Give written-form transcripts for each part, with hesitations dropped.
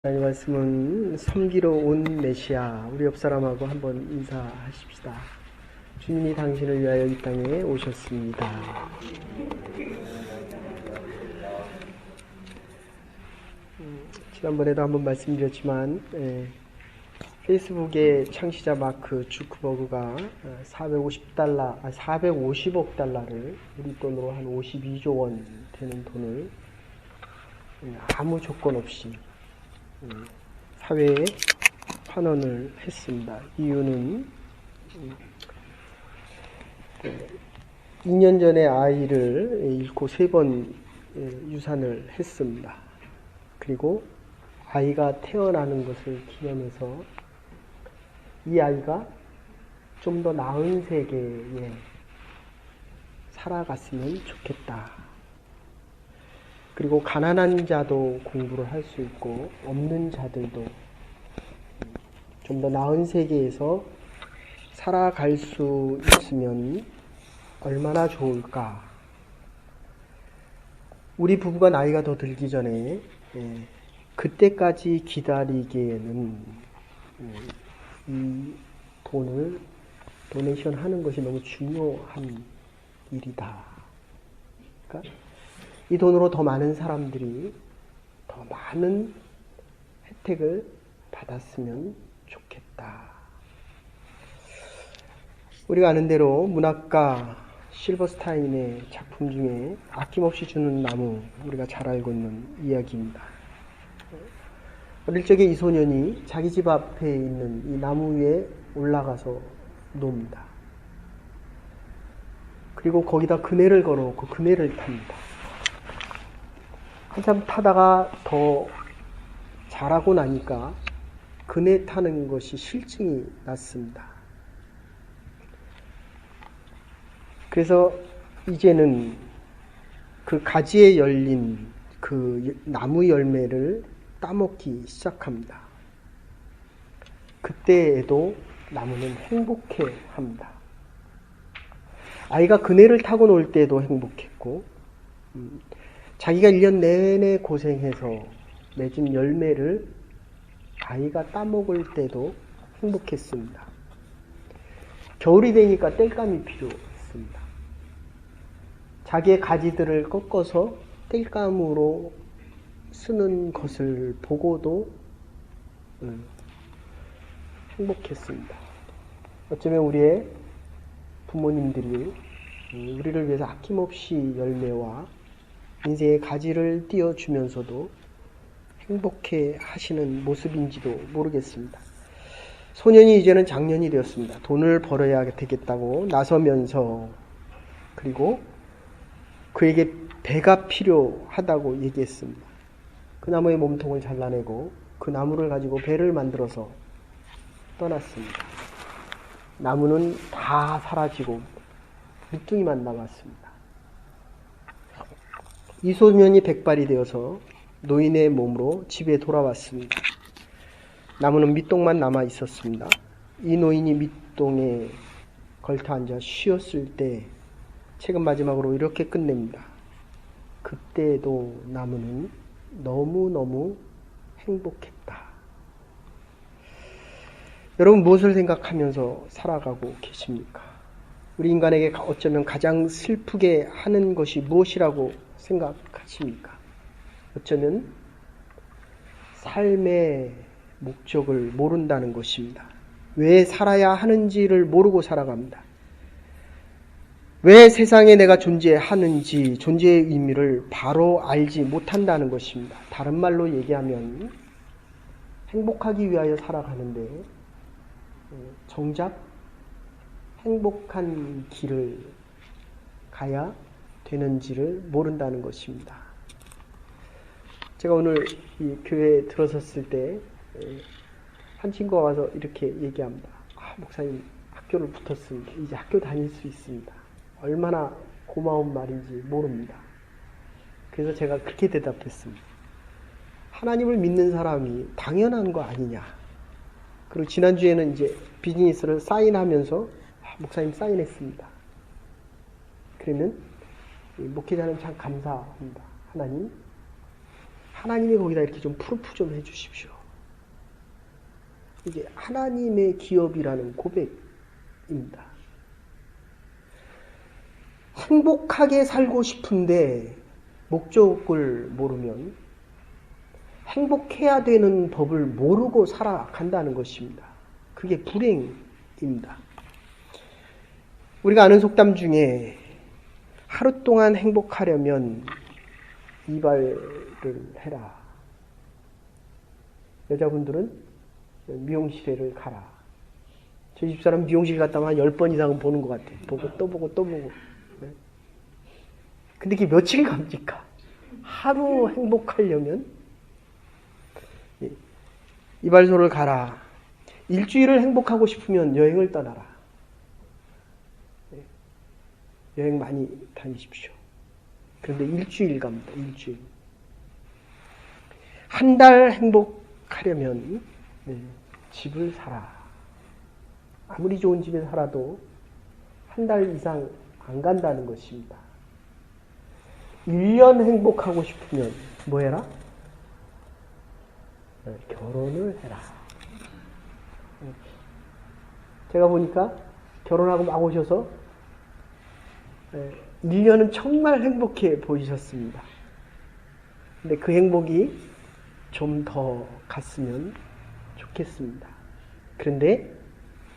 하나님 말씀은 섬기러 온 메시아, 우리 옆 사람하고 한번 인사하십시다. 주님이 당신을 위하여 이 땅에 오셨습니다. 지난번에도 한번 말씀드렸지만 페이스북의 창시자 마크 주크버그가 450억 달러를 우리 돈으로 한 52조 원 되는 돈을 아무 조건 없이 사회에 환원을 했습니다. 이유는 2년 전에 아이를 잃고 3번 유산을 했습니다. 그리고 아이가 태어나는 것을 기념해서 이 아이가 좀 더 나은 세계에 살아갔으면 좋겠다. 그리고 가난한 자도 공부를 할 수 있고 없는 자들도 좀 더 나은 세계에서 살아갈 수 있으면 얼마나 좋을까. 우리 부부가 나이가 더 들기 전에 그때까지 기다리기에는 이 돈을 도네이션 하는 것이 너무 중요한 일이다. 그러니까 이 돈으로 더 많은 사람들이 더 많은 혜택을 받았으면 좋겠다. 우리가 아는 대로 문학가 실버스타인의 작품 중에 아낌없이 주는 나무, 우리가 잘 알고 있는 이야기입니다. 어릴 적에 이 소년이 자기 집 앞에 있는 이 나무 위에 올라가서 놉니다. 그리고 거기다 그네를 걸어놓고 그네를 탑니다. 한참 타다가 더 잘하고 나니까 그네 타는 것이 실증이 났습니다. 그래서 이제는 그 가지에 열린 그 나무 열매를 따먹기 시작합니다. 그때에도 나무는 행복해 합니다. 아이가 그네를 타고 놀 때도 행복했고 자기가 1년 내내 고생해서 맺은 열매를 아이가 따먹을 때도 행복했습니다. 겨울이 되니까 땔감이 필요했습니다. 자기의 가지들을 꺾어서 땔감으로 쓰는 것을 보고도 행복했습니다. 어쩌면 우리의 부모님들이 우리를 위해서 아낌없이 열매와 인생의 가지를 띄워주면서도 행복해 하시는 모습인지도 모르겠습니다. 소년이 이제는 장년이 되었습니다. 돈을 벌어야 되겠다고 나서면서 그리고 그에게 배가 필요하다고 얘기했습니다. 그 나무의 몸통을 잘라내고 그 나무를 가지고 배를 만들어서 떠났습니다. 나무는 다 사라지고 밑둥이만 남았습니다. 이 소년이 백발이 되어서 노인의 몸으로 집에 돌아왔습니다. 나무는 밑동만 남아 있었습니다. 이 노인이 밑동에 걸터 앉아 쉬었을 때 책은 마지막으로 이렇게 끝냅니다. 그때도 나무는 너무너무 행복했다. 여러분 무엇을 생각하면서 살아가고 계십니까? 우리 인간에게 어쩌면 가장 슬프게 하는 것이 무엇이라고 생각하십니까? 어쩌면 삶의 목적을 모른다는 것입니다. 왜 살아야 하는지를 모르고 살아갑니다. 왜 세상에 내가 존재하는지, 존재의 의미를 바로 알지 못한다는 것입니다. 다른 말로 얘기하면 행복하기 위하여 살아가는데 정작 행복한 길을 가야 되는지를 모른다는 것입니다. 제가 오늘 이 교회에 들어섰을 때 한 친구가 와서 이렇게 얘기합니다. 목사님 학교를 붙었습니다. 이제 학교 다닐 수 있습니다. 얼마나 고마운 말인지 모릅니다. 그래서 제가 그렇게 대답했습니다. 하나님을 믿는 사람이 당연한 거 아니냐. 그리고 지난주에는 이제 비즈니스를 사인하면서 목사님 사인했습니다. 그러면 목회자는 참 감사합니다. 하나님이 거기다 이렇게 좀 프루프 좀 해주십시오. 이게 하나님의 기업이라는 고백입니다. 행복하게 살고 싶은데 목적을 모르면 행복해야 되는 법을 모르고 살아간다는 것입니다. 그게 불행입니다. 우리가 아는 속담 중에 하루 동안 행복하려면 이발을 해라. 여자분들은 미용실에를 가라. 저희 집사람 미용실 갔다 오면 한 10번 이상은 보는 것 같아요. 보고 또 보고 또 보고. 근데 그게 며칠 갑니까? 하루 행복하려면 이발소를 가라. 일주일을 행복하고 싶으면 여행을 떠나라. 여행 많이 다니십시오. 그런데 일주일 갑니다. 일주일. 한 달 행복하려면 집을 사라. 아무리 좋은 집에 살아도 한 달 이상 안 간다는 것입니다. 1년 행복하고 싶으면 뭐 해라? 결혼을 해라. 제가 보니까 결혼하고 막 오셔서 1년은 정말 행복해 보이셨습니다. 근데 그 행복이 좀 더 갔으면 좋겠습니다. 그런데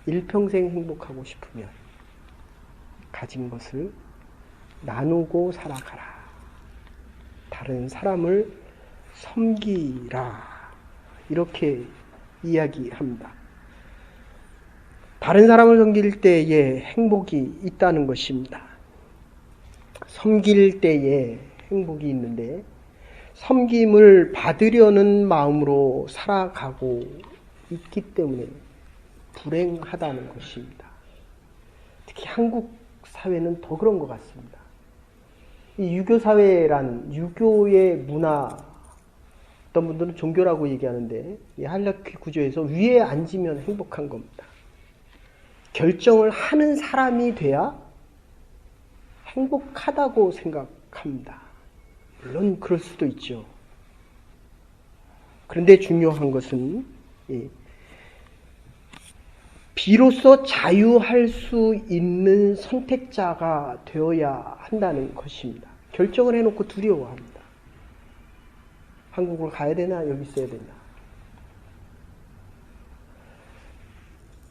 일평생 행복하고 싶으면 가진 것을 나누고 살아가라. 다른 사람을 섬기라. 이렇게 이야기합니다. 다른 사람을 섬길 때에 행복이 있다는 것입니다. 섬길 때에 행복이 있는데 섬김을 받으려는 마음으로 살아가고 있기 때문에 불행하다는 것입니다. 특히 한국 사회는 더 그런 것 같습니다. 이 유교사회란 유교의 문화, 어떤 분들은 종교라고 얘기하는데 이 하이라키 구조에서 위에 앉으면 행복한 겁니다. 결정을 하는 사람이 돼야 행복하다고 생각합니다. 물론 그럴 수도 있죠. 그런데 중요한 것은 비로소 자유할 수 있는 선택자가 되어야 한다는 것입니다. 결정을 해놓고 두려워합니다. 한국을 가야 되나 여기 있어야 되나.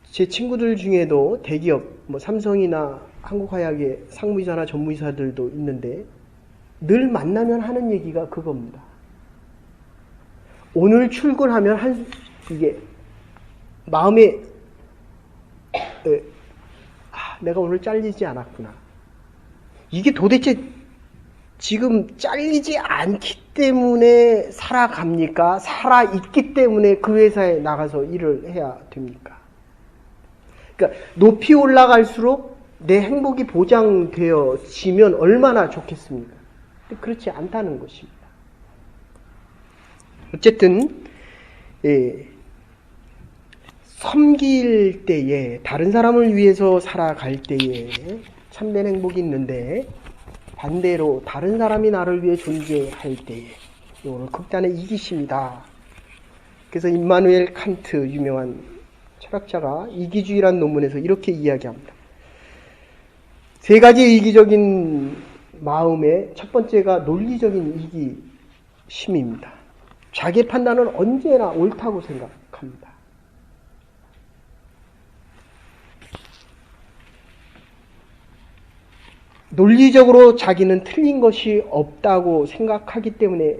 제 친구들 중에도 대기업, 삼성이나 한국화약의 상무이사나 전무이사들도 있는데 늘 만나면 하는 얘기가 그겁니다. 오늘 출근하면 이게 마음에 내가 오늘 잘리지 않았구나. 이게 도대체 지금 잘리지 않기 때문에 살아갑니까? 살아있기 때문에 그 회사에 나가서 일을 해야 됩니까? 그러니까 높이 올라갈수록 내 행복이 보장되어지면 얼마나 좋겠습니까? 근데 그렇지 않다는 것입니다. 어쨌든 섬길 때에, 다른 사람을 위해서 살아갈 때에 참된 행복이 있는데 반대로 다른 사람이 나를 위해 존재할 때에 이거는 극단의 이기심이다. 그래서 임마누엘 칸트 유명한 철학자가 이기주의라는 논문에서 이렇게 이야기합니다. 세 가지 이기적인 마음의 첫 번째가 논리적인 이기심입니다. 자기 판단은 언제나 옳다고 생각합니다. 논리적으로 자기는 틀린 것이 없다고 생각하기 때문에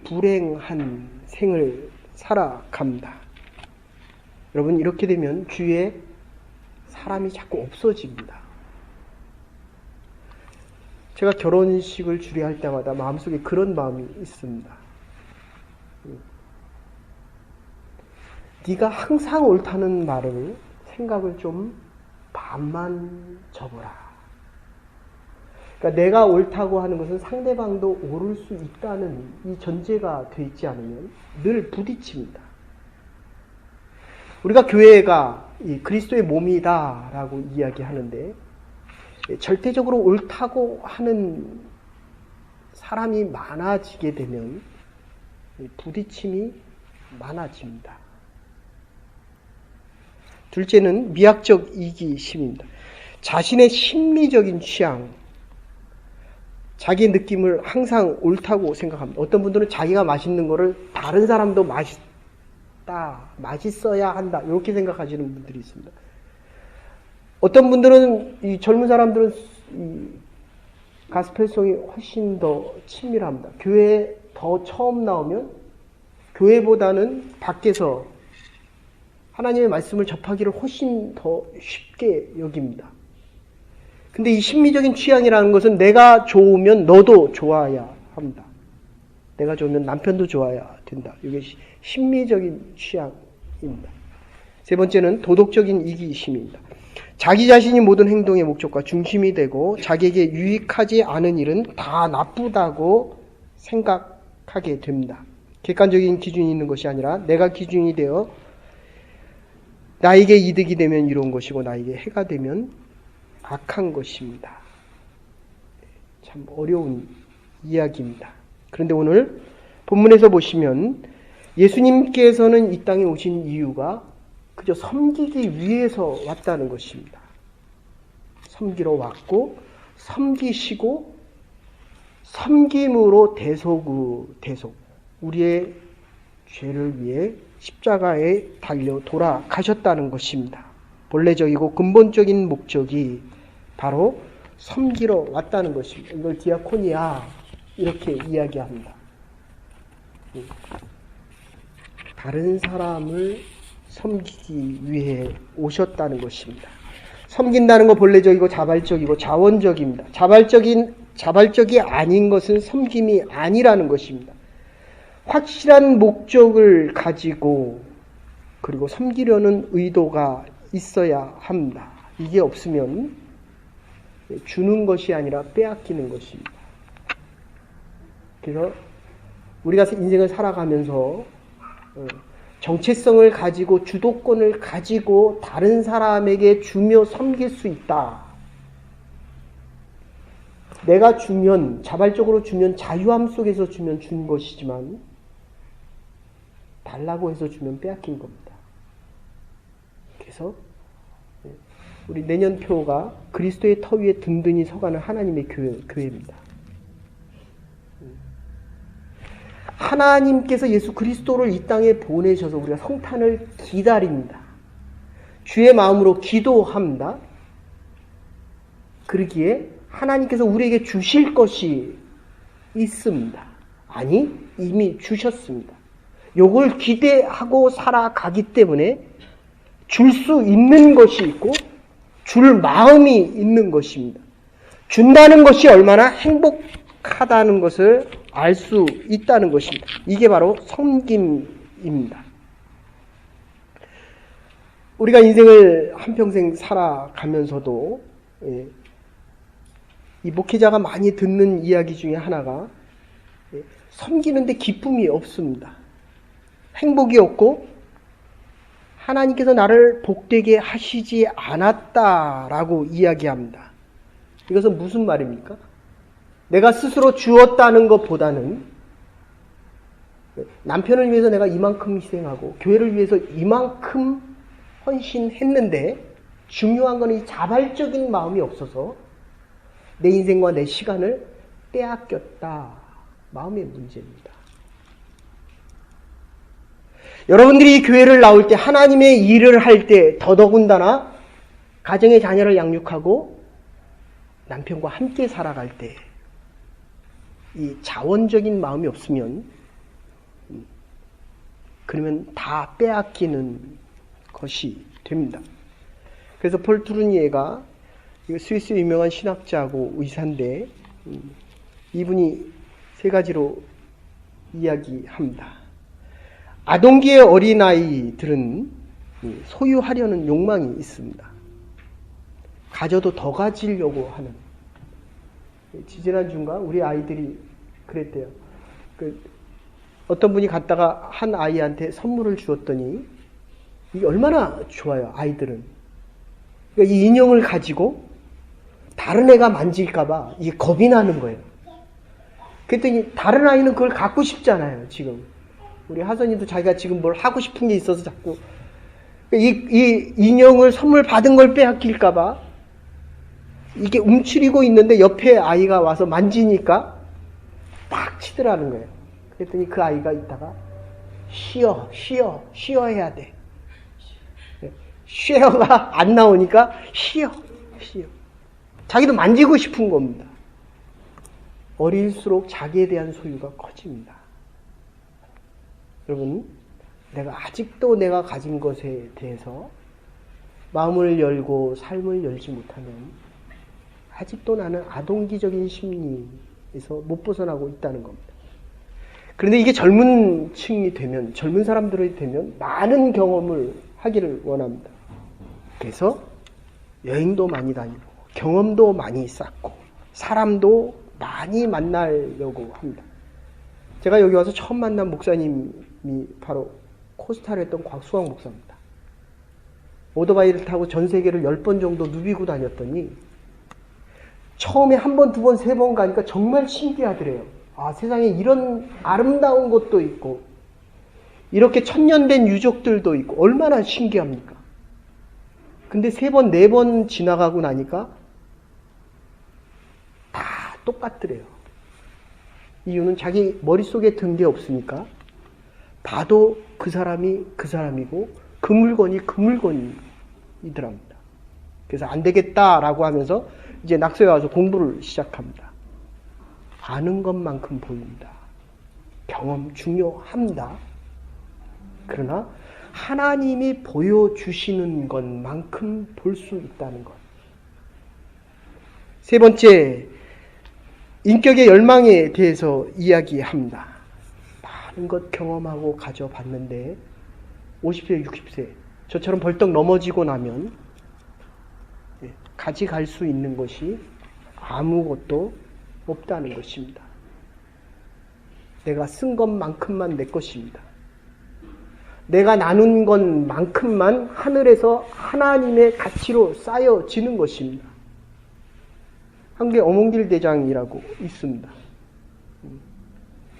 불행한 생을 살아갑니다. 여러분, 이렇게 되면 주위에 사람이 자꾸 없어집니다. 제가 결혼식을 주례할 때마다 마음속에 그런 마음이 있습니다. 네가 항상 옳다는 말을 생각을 좀 반만 접어라. 그러니까 내가 옳다고 하는 것은 상대방도 옳을 수 있다는 이 전제가 되어 있지 않으면 늘 부딪힙니다. 우리가 교회가 이 그리스도의 몸이다라고 이야기하는데 절대적으로 옳다고 하는 사람이 많아지게 되면 부딪힘이 많아집니다. 둘째는 미학적 이기심입니다. 자신의 심리적인 취향, 자기의 느낌을 항상 옳다고 생각합니다. 어떤 분들은 자기가 맛있는 거를 다른 사람도 맛있어야 한다, 이렇게 생각하시는 분들이 있습니다. 어떤 분들은, 이 젊은 사람들은 이 가스펠송이 훨씬 더 친밀합니다. 교회에 더 처음 나오면 교회보다는 밖에서 하나님의 말씀을 접하기를 훨씬 더 쉽게 여깁니다. 근데 이 심리적인 취향이라는 것은 내가 좋으면 너도 좋아야 합니다. 내가 좋으면 남편도 좋아야 된다. 이게 심리적인 취향입니다. 세 번째는 도덕적인 이기심입니다. 자기 자신이 모든 행동의 목적과 중심이 되고 자기에게 유익하지 않은 일은 다 나쁘다고 생각하게 됩니다. 객관적인 기준이 있는 것이 아니라 내가 기준이 되어 나에게 이득이 되면 이로운 것이고 나에게 해가 되면 악한 것입니다. 참 어려운 이야기입니다. 그런데 오늘 본문에서 보시면 예수님께서는 이 땅에 오신 이유가 그저 섬기기 위해서 왔다는 것입니다. 섬기러 왔고 섬기시고 섬김으로 대속 우리의 죄를 위해 십자가에 달려 돌아가셨다는 것입니다. 본래적이고 근본적인 목적이 바로 섬기러 왔다는 것입니다. 이걸 디아코니아 이렇게 이야기합니다. 다른 사람을 섬기기 위해 오셨다는 것입니다. 섬긴다는 건 본래적이고 자발적이고 자원적입니다. 자발적이 아닌 것은 섬김이 아니라는 것입니다. 확실한 목적을 가지고 그리고 섬기려는 의도가 있어야 합니다. 이게 없으면 주는 것이 아니라 빼앗기는 것입니다. 그래서 우리가 인생을 살아가면서 정체성을 가지고 주도권을 가지고 다른 사람에게 주며 섬길 수 있다. 내가 주면, 자발적으로 주면 자유함 속에서 주면 준 것이지만 달라고 해서 주면 빼앗긴 겁니다. 그래서 우리 내년표가 그리스도의 터 위에 든든히 서가는 하나님의 교회입니다. 하나님께서 예수 그리스도를 이 땅에 보내셔서 우리가 성탄을 기다립니다. 주의 마음으로 기도합니다. 그러기에 하나님께서 우리에게 주실 것이 있습니다. 아니, 이미 주셨습니다. 요걸 기대하고 살아가기 때문에 줄 수 있는 것이 있고 줄 마음이 있는 것입니다. 준다는 것이 얼마나 행복하다는 것을 알 수 있다는 것입니다. 이게 바로 섬김입니다. 우리가 인생을 한평생 살아가면서도 이 목회자가 많이 듣는 이야기 중에 하나가 섬기는데 기쁨이 없습니다. 행복이 없고 하나님께서 나를 복되게 하시지 않았다라고 이야기합니다. 이것은 무슨 말입니까? 내가 스스로 주었다는 것보다는 남편을 위해서 내가 이만큼 희생하고 교회를 위해서 이만큼 헌신했는데 중요한 것은 이 자발적인 마음이 없어서 내 인생과 내 시간을 빼앗겼다. 마음의 문제입니다. 여러분들이 이 교회를 나올 때 하나님의 일을 할 때 더더군다나 가정의 자녀를 양육하고 남편과 함께 살아갈 때 이 자원적인 마음이 없으면 그러면 다 빼앗기는 것이 됩니다. 그래서 폴 투르니에가 스위스 유명한 신학자하고 의사인데 이분이 세 가지로 이야기합니다. 아동기의 어린아이들은 소유하려는 욕망이 있습니다. 가져도 더 가지려고 하는. 지지난주인가 우리 아이들이 그랬대요. 어떤 분이 갔다가 한 아이한테 선물을 주었더니 이게 얼마나 좋아요. 아이들은. 그러니까 이 인형을 가지고 다른 애가 만질까봐 이게 겁이 나는 거예요. 그랬더니 다른 아이는 그걸 갖고 싶잖아요. 지금 우리 하선이도 자기가 지금 뭘 하고 싶은 게 있어서 자꾸 이 인형을 선물 받은 걸 빼앗길까봐 이게 움츠리고 있는데 옆에 아이가 와서 만지니까 딱 치더라는 거예요. 그랬더니 그 아이가 있다가 쉬어야 돼. 쉬어가 안 나오니까 쉬어. 자기도 만지고 싶은 겁니다. 어릴수록 자기에 대한 소유가 커집니다. 여러분, 아직도 내가 가진 것에 대해서 마음을 열고 삶을 열지 못하면 아직도 나는 아동기적인 심리에서 못 벗어나고 있다는 겁니다. 그런데 이게 젊은 사람들이 되면 많은 경험을 하기를 원합니다. 그래서 여행도 많이 다니고 경험도 많이 쌓고 사람도 많이 만나려고 합니다. 제가 여기 와서 처음 만난 목사님이 바로 코스타를 했던 곽수왕 목사입니다. 오토바이를 타고 전 세계를 10번 정도 누비고 다녔더니 처음에 한 번, 두 번, 세 번 가니까 정말 신기하더래요. 아, 세상에 이런 아름다운 곳도 있고 이렇게 천년된 유적들도 있고 얼마나 신기합니까? 근데 세 번, 네 번 지나가고 나니까 다 똑같더래요. 이유는 자기 머릿속에 든 게 없으니까 봐도 그 사람이 그 사람이고 그 물건이 그 물건이더랍니다. 그래서 안 되겠다라고 하면서 이제 낙서에 와서 공부를 시작합니다. 아는 것만큼 보입니다. 경험 중요합니다. 그러나 하나님이 보여주시는 것만큼 볼 수 있다는 것. 세 번째, 인격의 열망에 대해서 이야기합니다. 많은 것 경험하고 가져봤는데 50세, 60세 저처럼 벌떡 넘어지고 나면 가져갈 수 있는 것이 아무것도 없다는 것입니다. 내가 쓴 것만큼만 내 것입니다. 내가 나눈 것만큼만 하늘에서 하나님의 가치로 쌓여지는 것입니다. 한국에 어몽길 대장이라고 있습니다.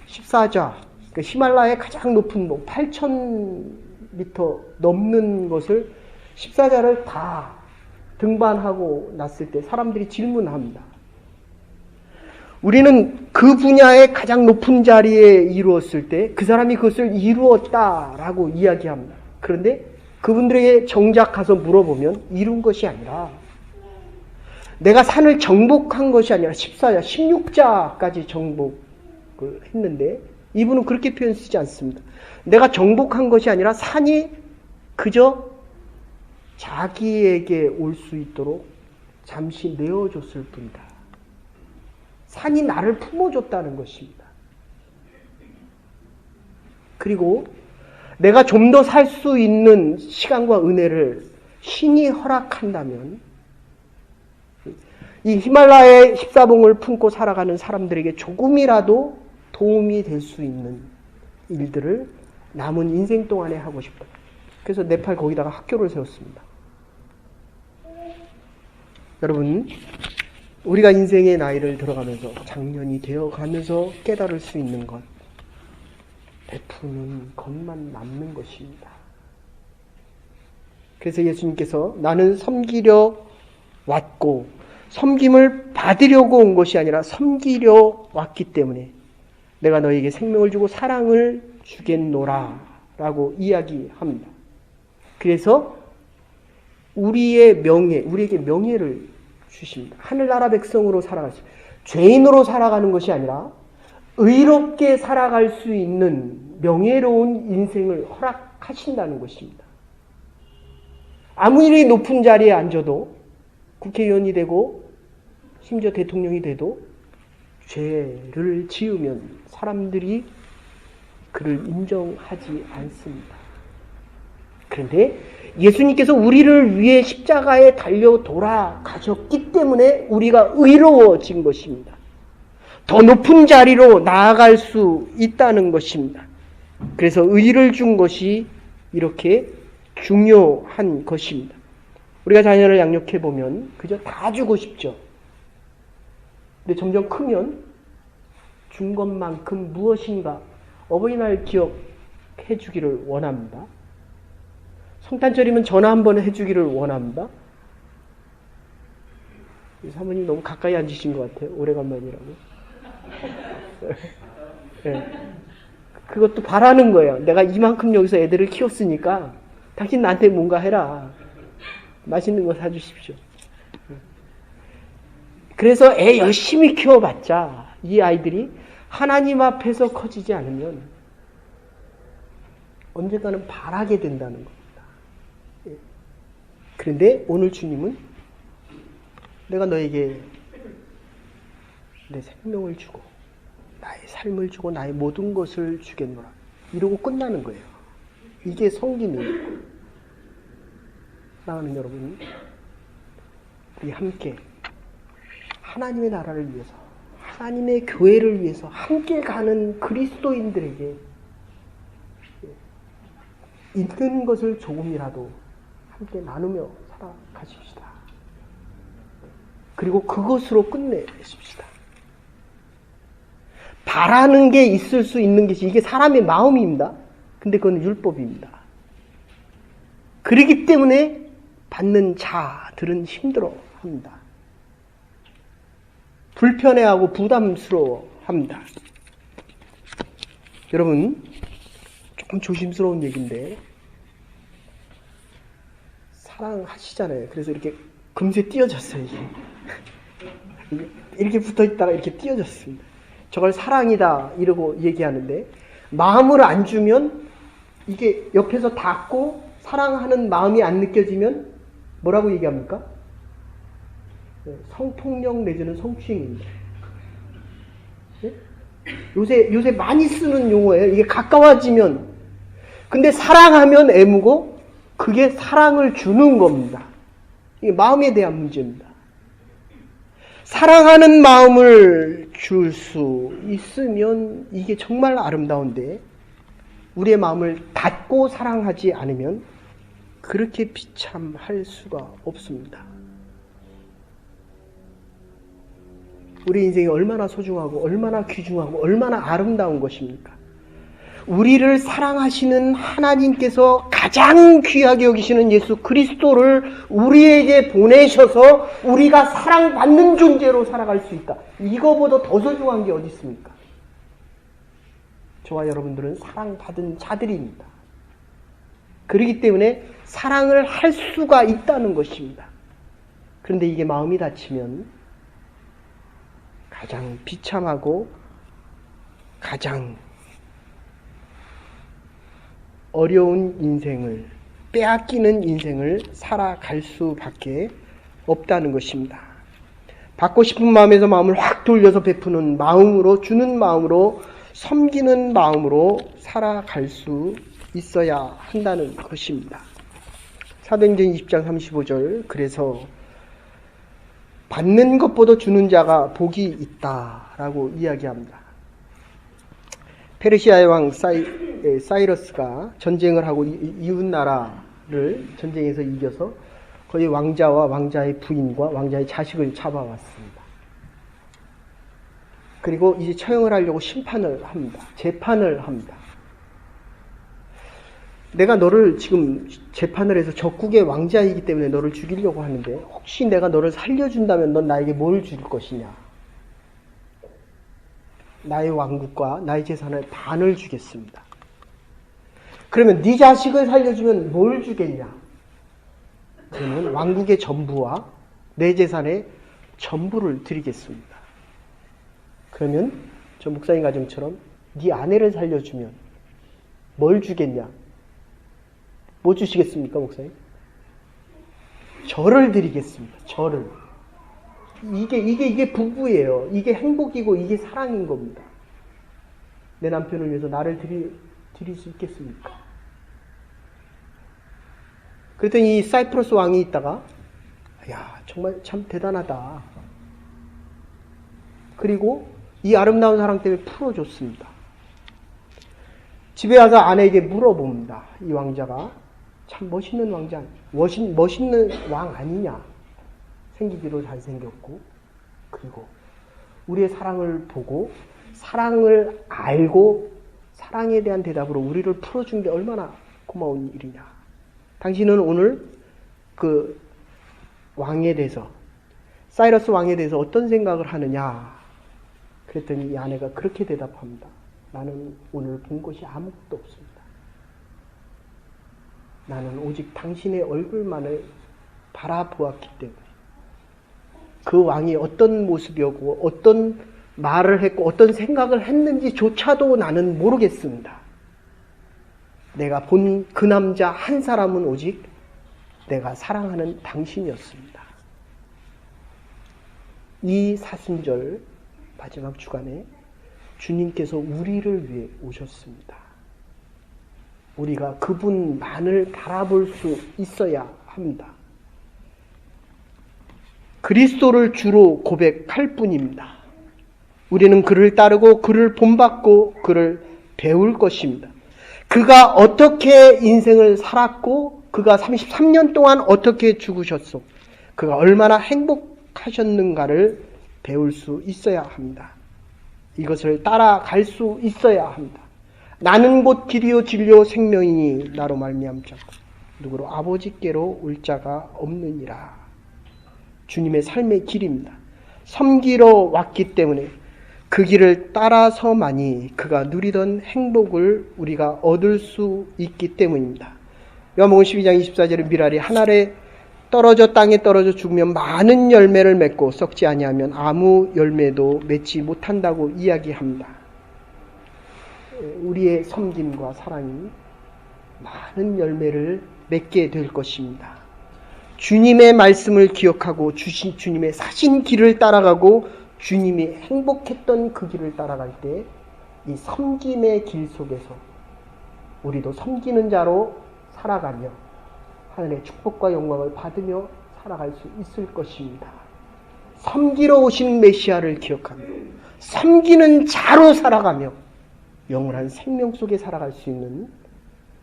14자, 그러니까 히말라야의 가장 높은 8,000m 넘는 것을 14자를 다 등반하고 났을 때 사람들이 질문합니다. 우리는 그 분야의 가장 높은 자리에 이루었을 때 그 사람이 그것을 이루었다라고 이야기합니다. 그런데 그분들에게 정작 가서 물어보면 이룬 것이 아니라 내가 산을 정복한 것이 아니라 14자, 16자까지 정복을 했는데 이분은 그렇게 표현 쓰지 않습니다. 내가 정복한 것이 아니라 산이 그저 자기에게 올 수 있도록 잠시 내어줬을 뿐이다. 산이 나를 품어줬다는 것입니다. 그리고 내가 좀 더 살 수 있는 시간과 은혜를 신이 허락한다면 이 히말라야의 14봉을 품고 살아가는 사람들에게 조금이라도 도움이 될 수 있는 일들을 남은 인생 동안에 하고 싶다. 그래서 네팔 거기다가 학교를 세웠습니다. 여러분, 우리가 인생의 나이를 들어가면서 장년이 되어가면서 깨달을 수 있는 것, 베푸는 것만 남는 것입니다. 그래서 예수님께서 나는 섬기려 왔고 섬김을 받으려고 온 것이 아니라 섬기려 왔기 때문에 내가 너에게 생명을 주고 사랑을 주겠노라 라고 이야기합니다. 그래서 우리에게 명예를 주십니다. 하늘나라 백성으로 살아갈 수, 죄인으로 살아가는 것이 아니라 의롭게 살아갈 수 있는 명예로운 인생을 허락하신다는 것입니다. 아무리 높은 자리에 앉아도 국회의원이 되고 심지어 대통령이 돼도 죄를 지으면 사람들이 그를 인정하지 않습니다. 그런데 예수님께서 우리를 위해 십자가에 달려 돌아가셨기 때문에 우리가 의로워진 것입니다. 더 높은 자리로 나아갈 수 있다는 것입니다. 그래서 의를 준 것이 이렇게 중요한 것입니다. 우리가 자녀를 양육해 보면 그저 다 주고 싶죠. 근데 점점 크면 준 것만큼 무엇인가 어버이날 기억해 주기를 원합니다. 성탄절이면 전화 한번 해주기를 원합니다. 사모님 너무 가까이 앉으신 것 같아요. 오래간만이라고. 네. 그것도 바라는 거예요. 내가 이만큼 여기서 애들을 키웠으니까 당신 나한테 뭔가 해라. 맛있는 거 사주십시오. 그래서 애 열심히 키워봤자 이 아이들이 하나님 앞에서 커지지 않으면 언젠가는 바라게 된다는 겁니다. 그런데 오늘 주님은 내가 너에게 내 생명을 주고 나의 삶을 주고 나의 모든 것을 주겠노라. 이러고 끝나는 거예요. 이게 성김이에요. 사랑하는 여러분, 우리 함께 하나님의 나라를 위해서, 하나님의 교회를 위해서 함께 가는 그리스도인들에게 있는 것을 조금이라도 함께 나누며 살아가십시다. 그리고 그것으로 끝내십시다. 바라는 게 있을 수 있는 것이 이게 사람의 마음입니다. 근데 그건 율법입니다. 그렇기 때문에 받는 자들은 힘들어합니다. 불편해하고 부담스러워합니다. 여러분, 조금 조심스러운 얘기인데 사랑하시잖아요. 그래서 이렇게 금세 띄어졌어요. 이렇게 붙어있다가 이렇게 띄어졌습니다. 저걸 사랑이다 이러고 얘기하는데 마음을 안 주면 이게 옆에서 닫고 사랑하는 마음이 안 느껴지면 뭐라고 얘기합니까? 성폭력 내지는 성추행입니다. 네? 요새 많이 쓰는 용어예요. 이게 가까워지면. 근데 사랑하면 애무고 그게 사랑을 주는 겁니다. 이게 마음에 대한 문제입니다. 사랑하는 마음을 줄 수 있으면 이게 정말 아름다운데 우리의 마음을 닫고 사랑하지 않으면 그렇게 비참할 수가 없습니다. 우리 인생이 얼마나 소중하고 얼마나 귀중하고 얼마나 아름다운 것입니까? 우리를 사랑하시는 하나님께서 가장 귀하게 여기시는 예수 그리스도를 우리에게 보내셔서 우리가 사랑받는 존재로 살아갈 수 있다. 이거보다 더 소중한 게 어디 있습니까? 저와 여러분들은 사랑받은 자들입니다. 그렇기 때문에 사랑을 할 수가 있다는 것입니다. 그런데 이게 마음이 닫히면 가장 비참하고 가장 어려운 인생을, 빼앗기는 인생을 살아갈 수밖에 없다는 것입니다. 받고 싶은 마음에서 마음을 확 돌려서 베푸는 마음으로, 주는 마음으로, 섬기는 마음으로 살아갈 수 있어야 한다는 것입니다. 사도행전 20장 35절, 그래서 받는 것보다 주는 자가 복이 있다라고 이야기합니다. 페르시아의 왕 사이러스가 전쟁을 하고 이웃나라를 전쟁에서 이겨서 거의 왕자와 왕자의 부인과 왕자의 자식을 잡아왔습니다. 그리고 이제 처형을 하려고 심판을 합니다. 재판을 합니다. 내가 너를 지금 재판을 해서 적국의 왕자이기 때문에 너를 죽이려고 하는데 혹시 내가 너를 살려준다면 넌 나에게 뭘 줄 것이냐? 나의 왕국과 나의 재산을 반을 주겠습니다. 그러면 네 자식을 살려주면 뭘 주겠냐? 저는 왕국의 전부와 내 재산의 전부를 드리겠습니다. 그러면 저 목사님 가정처럼 네 아내를 살려주면 뭘 주겠냐? 뭐 주시겠습니까, 목사님? 저를 드리겠습니다. 저를. 이게 부부예요. 이게 행복이고 이게 사랑인 겁니다. 내 남편을 위해서 나를 드릴 수 있겠습니까? 그랬더니 이 사이프러스 왕이 있다가 야, 정말 참 대단하다. 그리고 이 아름다운 사랑 때문에 풀어줬습니다. 집에 와서 아내에게 물어봅니다. 이 왕자가 참 멋있는 왕자, 멋있는 왕 아니냐? 생기기로 잘생겼고, 그리고 우리의 사랑을 보고 사랑을 알고 사랑에 대한 대답으로 우리를 풀어준 게 얼마나 고마운 일이냐. 당신은 오늘 그 왕에 대해서, 사이러스 왕에 대해서 어떤 생각을 하느냐? 그랬더니 이 아내가 그렇게 대답합니다. 나는 오늘 본 것이 아무것도 없습니다. 나는 오직 당신의 얼굴만을 바라보았기 때문에 그 왕이 어떤 모습이었고 어떤 말을 했고 어떤 생각을 했는지조차도 나는 모르겠습니다. 내가 본 그 남자 한 사람은 오직 내가 사랑하는 당신이었습니다. 이 사순절 마지막 주간에 주님께서 우리를 위해 오셨습니다. 우리가 그분만을 바라볼 수 있어야 합니다. 그리스도를 주로 고백할 뿐입니다. 우리는 그를 따르고 그를 본받고 그를 배울 것입니다. 그가 어떻게 인생을 살았고 그가 33년 동안 어떻게 죽으셨소, 그가 얼마나 행복하셨는가를 배울 수 있어야 합니다. 이것을 따라갈 수 있어야 합니다. 나는 곧 길이요 진리요 생명이니 나로 말미암지 않고 누구로 아버지께로 올 자가 없느니라. 주님의 삶의 길입니다. 섬기러 왔기 때문에 그 길을 따라서만이 그가 누리던 행복을 우리가 얻을 수 있기 때문입니다. 요한복음 12장 24절에 미랄이 한 알에 떨어져 땅에 떨어져 죽으면 많은 열매를 맺고 썩지 아니하면 아무 열매도 맺지 못한다고 이야기합니다. 우리의 섬김과 사랑이 많은 열매를 맺게 될 것입니다. 주님의 말씀을 기억하고 주님의 사신 길을 따라가고 주님이 행복했던 그 길을 따라갈 때 이 섬김의 길 속에서 우리도 섬기는 자로 살아가며 하늘의 축복과 영광을 받으며 살아갈 수 있을 것입니다. 섬기러 오신 메시아를 기억하며 섬기는 자로 살아가며 영원한 생명 속에 살아갈 수 있는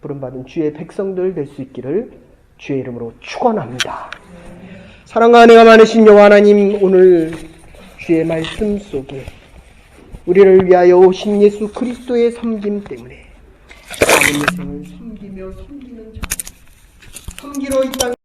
부름받은 주의 백성들 될 수 있기를 주의 이름으로 축원합니다. 사랑과 은혜가 많으신 여호와 하나님, 오늘 주의 말씀 속에 우리를 위하여 오신 예수 그리스도의 섬김 때문에 남은 인생을 섬기며 섬기는 자, 섬기러 이 땅에